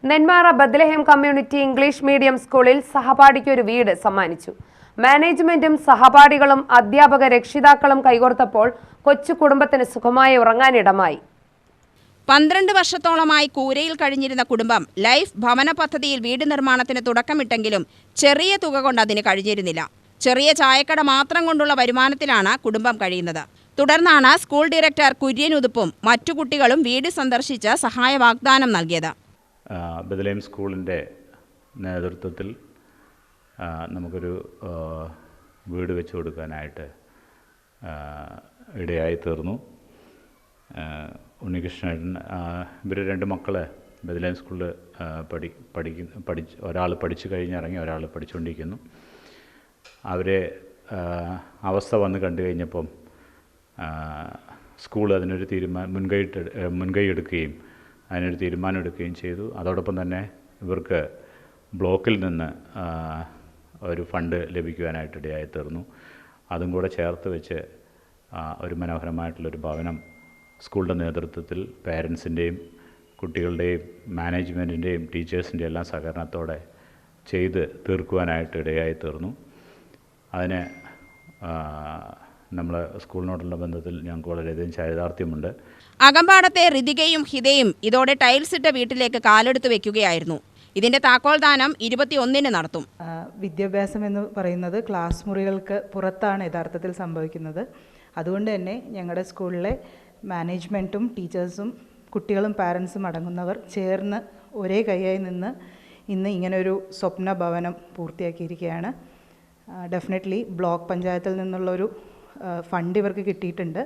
Nenmara Bethlehem community English medium സ്കൂളിൽ സഹപാഠിക്ക് ഒരു വീട് സമ്മാനിച്ചു. മാനേജ്മെന്റും സഹപാഠികളും അധ്യാപക രക്ഷിതാക്കളും കൈകോർത്തപ്പോൾ കൊച്ചു കുടുംബത്തിന് സുഖമായി ഉറങ്ങാനിടമായി. 12 വർഷത്തോളമായി കൂരയിൽ കഴിഞ്ഞിരുന്ന കുടുംബം ലൈഫ് ഭവന പദ്ധതിയിൽ വീട് നിർമ്മാണത്തിന് തുടക്കമിട്ടെങ്കിലും ചെറിയ തുക കൊണ്ട് അതിന് കഴിഞ്ഞിരുന്നില്ല. ചെറിയ ചായക്കട മാത്രം കൊണ്ടുള്ള വരുമാനത്തിലാണ് കുടുംബം കഴിയുന്നത്. തുടർന്നാണ് സ്കൂൾ ഡയറക്ടർ കുര്യൻ ഉതുപ്പും മറ്റു കുട്ടികളും വീട് സന്ദർശിച്ച് സഹായ വാഗ്ദാനം നൽകിയത്. ബത്ലഹേം സ്കൂളിൻ്റെ നേതൃത്വത്തിൽ നമുക്കൊരു വീട് വെച്ച് കൊടുക്കാനായിട്ട് ഇടയായി തീർന്നു. ഉണ്ണികൃഷ്ണൻ ഇവർ 2 മക്കൾ ബത്ലഹേം സ്കൂളിൽ ഒരാൾ പഠിച്ചു കഴിഞ്ഞിറങ്ങി, ഒരാൾ പഠിച്ചുകൊണ്ടിരിക്കുന്നു. അവരെ അവസ്ഥ വന്ന് കണ്ടു കഴിഞ്ഞപ്പം സ്കൂൾ അതിനൊരു മുൻകൈ എടുക്കുകയും അതിനൊരു തീരുമാനം എടുക്കുകയും ചെയ്തു. അതോടൊപ്പം തന്നെ ഇവർക്ക് ബ്ലോക്കിൽ നിന്ന് ഒരു ഫണ്ട് ലഭിക്കുവാനായിട്ട് ഇടയായി തീർന്നു. അതും കൂടെ ചേർത്ത് വെച്ച് ഒരു മനോഹരമായിട്ടുള്ളൊരു ഭവനം സ്കൂളിൻ്റെ നേതൃത്വത്തിൽ പേരൻസിൻ്റെയും കുട്ടികളുടെയും മാനേജ്മെൻറ്റിൻ്റെയും ടീച്ചേഴ്സിൻ്റെയും എല്ലാം സഹകരണത്തോടെ ചെയ്ത് തീർക്കുവാനായിട്ട് ഇടയായി തീർന്നു. അതിന് നമ്മളെ സ്കൂളിനോടുള്ള ബന്ധത്തിൽ ഞങ്ങൾക്ക് വളരെയധികം ചാരിതാർത്ഥ്യമുണ്ട്. അകമ്പാടത്തെ ഋതികയും ഹിതയും ഇതോടെ ടൈൽസ് ഇട്ട വീട്ടിലേക്ക് കാലെടുത്ത് വെക്കുകയായിരുന്നു. ഇതിന്റെ താക്കോൽദാനം 21-ന് നടത്തും. വിദ്യാഭ്യാസം എന്ന് പറയുന്നത് ക്ലാസ് മുറികൾക്ക് പുറത്താണ് യഥാർത്ഥത്തിൽ സംഭവിക്കുന്നത്. അതുകൊണ്ട് തന്നെ ഞങ്ങളുടെ സ്കൂളിലെ മാനേജ്മെൻറ്റും ടീച്ചേഴ്സും കുട്ടികളും പാരൻസും അടങ്ങുന്നവർ ചേർന്ന് ഒരേ കൈയായി നിന്ന് ഇന്ന് ഇങ്ങനൊരു സ്വപ്ന ഭവനം പൂർത്തിയാക്കിയിരിക്കുകയാണ്. ഡെഫിനറ്റ്ലി ബ്ലോക്ക് പഞ്ചായത്തിൽ നിന്നുള്ളൊരു ഫണ്ട് ഇവർക്ക് കിട്ടിയിട്ടുണ്ട്.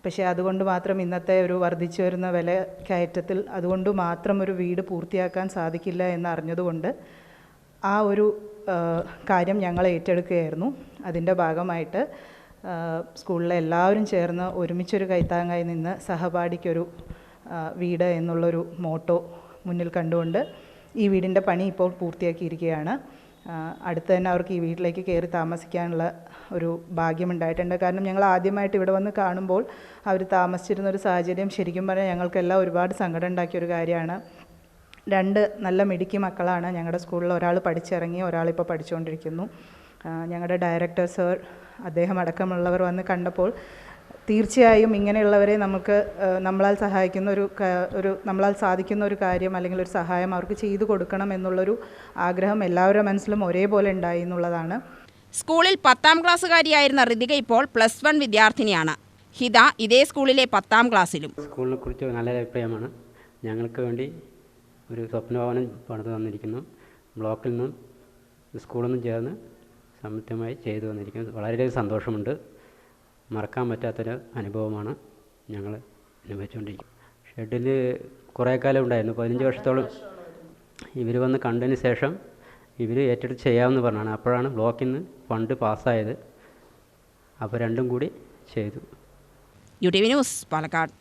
പക്ഷേ അതുകൊണ്ട് മാത്രം ഇന്നത്തെ ഒരു വർദ്ധിച്ചു വരുന്ന വില കയറ്റത്തിൽ അതുകൊണ്ട് മാത്രം ഒരു വീട് പൂർത്തിയാക്കാൻ സാധിക്കില്ല എന്നറിഞ്ഞതുകൊണ്ട് ആ ഒരു കാര്യം ഞങ്ങൾ ഏറ്റെടുക്കുകയായിരുന്നു. അതിൻ്റെ ഭാഗമായിട്ട് സ്കൂളിലെ എല്ലാവരും ചേർന്ന് ഒരുമിച്ചൊരു കൈത്താങ്ങായി നിന്ന് സഹപാഠിക്കൊരു വീട് എന്നുള്ളൊരു മോട്ടോ മുന്നിൽ കണ്ടുകൊണ്ട് ഈ വീടിൻ്റെ പണി ഇപ്പോൾ പൂർത്തിയാക്കിയിരിക്കുകയാണ്. അടുത്ത് തന്നെ അവർക്ക് ഈ വീട്ടിലേക്ക് കയറി താമസിക്കാനുള്ള ഒരു ഭാഗ്യമുണ്ടായിട്ടുണ്ട്. കാരണം ഞങ്ങൾ ആദ്യമായിട്ട് ഇവിടെ വന്ന് കാണുമ്പോൾ അവർ താമസിച്ചിരുന്നൊരു സാഹചര്യം ശരിക്കും പറഞ്ഞാൽ ഞങ്ങൾക്കെല്ലാം ഒരുപാട് സങ്കടം ഉണ്ടാക്കിയൊരു കാര്യമാണ്. 2 നല്ല മിടുക്കി മക്കളാണ് ഞങ്ങളുടെ സ്കൂളിൽ. ഒരാൾ പഠിച്ചിറങ്ങി, ഒരാളിപ്പോൾ പഠിച്ചുകൊണ്ടിരിക്കുന്നു. ഞങ്ങളുടെ ഡയറക്ടർ സർ അദ്ദേഹം അടക്കമുള്ളവർ വന്ന് കണ്ടപ്പോൾ തീർച്ചയായും ഇങ്ങനെയുള്ളവരെ നമുക്ക് നമ്മളാൽ സഹായിക്കുന്ന നമ്മളാൽ സാധിക്കുന്ന ഒരു കാര്യം അല്ലെങ്കിൽ ഒരു സഹായം അവർക്ക് ചെയ്തു കൊടുക്കണം എന്നുള്ളൊരു ആഗ്രഹം എല്ലാവരുടെ മനസ്സിലും ഒരേപോലെ ഉണ്ടായി എന്നുള്ളതാണ്. സ്കൂളിൽ 10ാം ക്ലാസ്സുകാരിയായിരുന്ന ഋതിക ഇപ്പോൾ +1 വിദ്യാർത്ഥിനിയാണ്. ഹിത ഇതേ സ്കൂളിലെ 10ാം ക്ലാസ്സിലും. സ്കൂളിനെ കുറിച്ച് നല്ല അഭിപ്രായമാണ്. ഞങ്ങൾക്ക് വേണ്ടി ഒരു സ്വപ്നഭവനം പണിത് തന്നിരിക്കുന്നു. ബ്ലോക്കിൽ നിന്നും സ്കൂളിൽ നിന്നും ചേർന്ന് സംയുക്തമായി ചെയ്തു വന്നിരിക്കുന്നു. വളരെയധികം സന്തോഷമുണ്ട്. മറക്കാൻ പറ്റാത്തൊരു അനുഭവമാണ് ഞങ്ങൾ അനുഭവിച്ചുകൊണ്ടിരിക്കുന്നത്. ഷെഡിൽ കുറേ കാലം ഉണ്ടായിരുന്നു, 15 വർഷത്തോളം. ഇവർ വന്ന് കണ്ടതിന് ശേഷം ഇവർ ഏറ്റെടുത്ത് ചെയ്യാമെന്ന് പറഞ്ഞാണ്. അപ്പോഴാണ് ബ്ലോക്കിൽ നിന്ന് ഫണ്ട് പാസ്സായത്. അപ്പോൾ രണ്ടും കൂടി ചെയ്തു. UTV news, Palakkad.